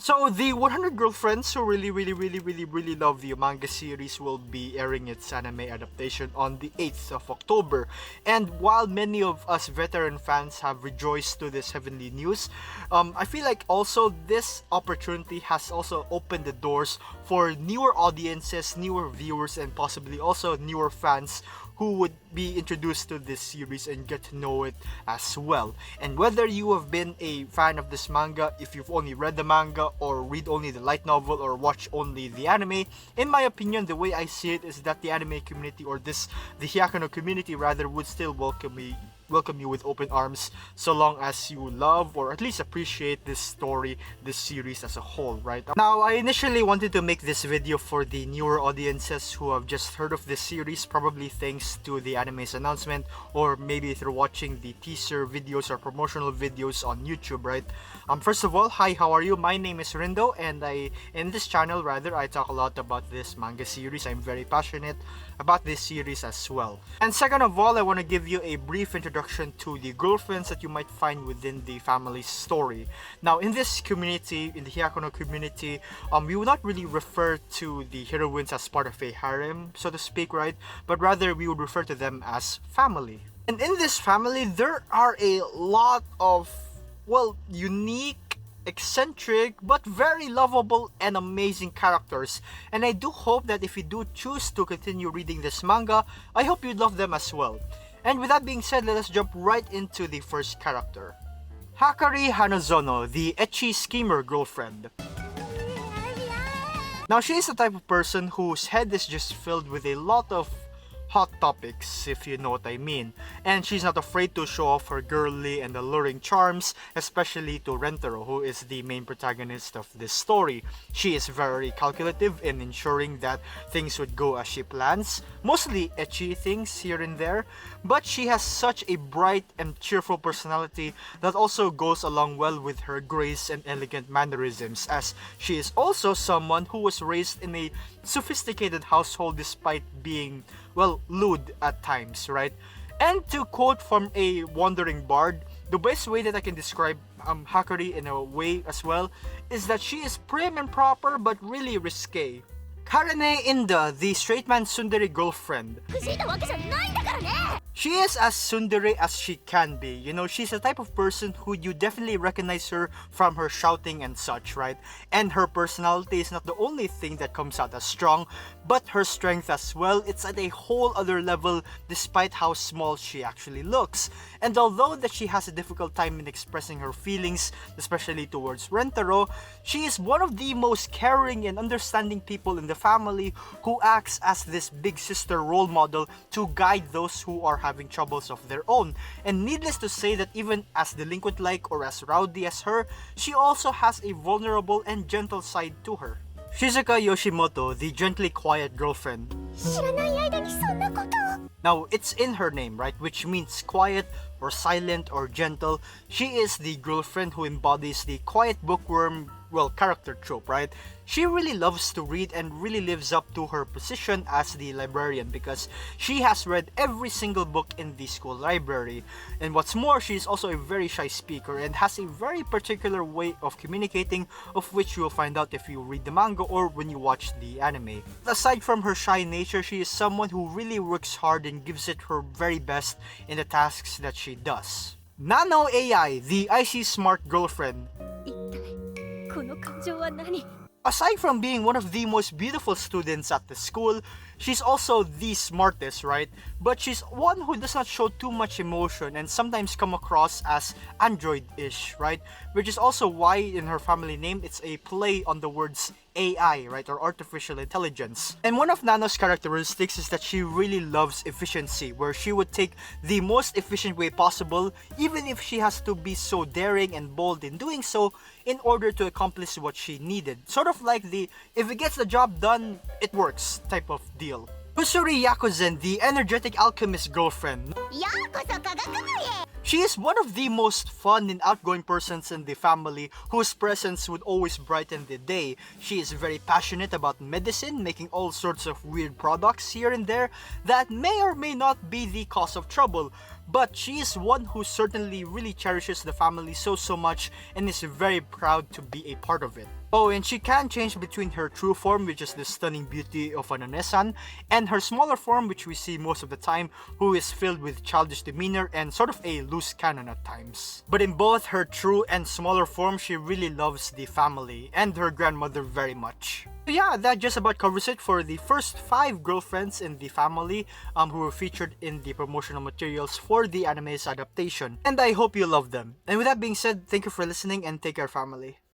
So the 100 Girlfriends who really love the manga series will be airing its anime adaptation on the 8th of October. And while many of us veteran fans have rejoiced to this heavenly news, I feel like also this opportunity has also opened the doors for newer audiences, newer viewers, and possibly also newer fans who would be introduced to this series and get to know it as well. And whether you have been a fan of this manga, if you've only read the manga or read only the light novel or watch only the anime, in my opinion, the way I see it is that the anime community, or the Hyakano community rather, would still welcome you with open arms so long as you love or at least appreciate this story, this series as a whole, right? Now, I initially wanted to make this video for the newer audiences who have just heard of this series, probably thanks to the anime's announcement or maybe through watching the teaser videos or promotional videos on YouTube, right? First of all, hi, how are you? My name is Rindo, and in this channel rather, I talk a lot about this manga series. I'm very passionate about this series as well. And second of all, I want to give you a brief introduction to the girlfriends that you might find within the family's story. Now, in this community, in the Hyakuno community, we would not really refer to the heroines as part of a harem, so to speak, right? But rather, we would refer to them as family. And in this family, there are a lot of, well, unique, eccentric, but very lovable and amazing characters, and I do hope that if you do choose to continue reading this manga, I hope you love them as well. And with that being said, let us jump right into the first character. Hakari Hanzono, the ecchi schemer girlfriend. Now, she is the type of person whose head is just filled with a lot of hot topics, if you know what I mean. And she's not afraid to show off her girly and alluring charms, especially to Rentaro, who is the main protagonist of this story. She is very calculative in ensuring that things would go as she plans, mostly ecchi things here and there, but she has such a bright and cheerful personality that also goes along well with her grace and elegant mannerisms, as she is also someone who was raised in a sophisticated household despite being, well, lewd at times, right? And to quote from a wandering bard, the best way that I can describe Hakari in a way as well is that she is prim and proper but really risque. Karne Inda, the straight man tsundere girlfriend. She is as tsundere as she can be. You know, she's the type of person who you definitely recognize her from her shouting and such, right? And her personality is not the only thing that comes out as strong, but her strength as well. It's at a whole other level despite how small she actually looks. And although that she has a difficult time in expressing her feelings, especially towards Rentaro, she is one of the most caring and understanding people in the family who acts as this big sister role model to guide those who are having troubles of their own. And needless to say that even as delinquent-like or as rowdy as her, she also has a vulnerable and gentle side to her. Shizuka Yoshimoto, the gently quiet girlfriend. Now, it's in her name, right? Which means quiet or silent or gentle. She is the girlfriend who embodies the quiet bookworm, well, character trope, right? She really loves to read and really lives up to her position as the librarian because she has read every single book in the school library. And what's more, she is also a very shy speaker and has a very particular way of communicating, of which you will find out if you read the manga or when you watch the anime. Aside from her shy nature, she is someone who really works hard and gives it her very best in the tasks that she does. Nano AI, the icy smart girlfriend. Aside from being one of the most beautiful students at the school, she's also the smartest, right? But she's one who does not show too much emotion and sometimes come across as android-ish, right? Which is also why in her family name, it's a play on the words AI, right, or artificial intelligence. And one of Nano's characteristics is that she really loves efficiency, where she would take the most efficient way possible, even if she has to be so daring and bold in doing so, in order to accomplish what she needed. Sort of like the, if it gets the job done, it works type of deal. Kusuri Yakuzen, the energetic alchemist girlfriend. She is one of the most fun and outgoing persons in the family whose presence would always brighten the day. She is very passionate about medicine, making all sorts of weird products here and there that may or may not be the cause of trouble. But she is one who certainly really cherishes the family so much and is very proud to be a part of it. Oh, and she can change between her true form, which is the stunning beauty of an Onesan, and her smaller form, which we see most of the time, who is filled with childish demeanor and sort of a loose cannon at times. But in both her true and smaller form, she really loves the family and her grandmother very much. So yeah, that just about covers it for the first 5 girlfriends in the family who were featured in the promotional materials for the anime's adaptation. And I hope you love them. And with that being said, thank you for listening and take care, family.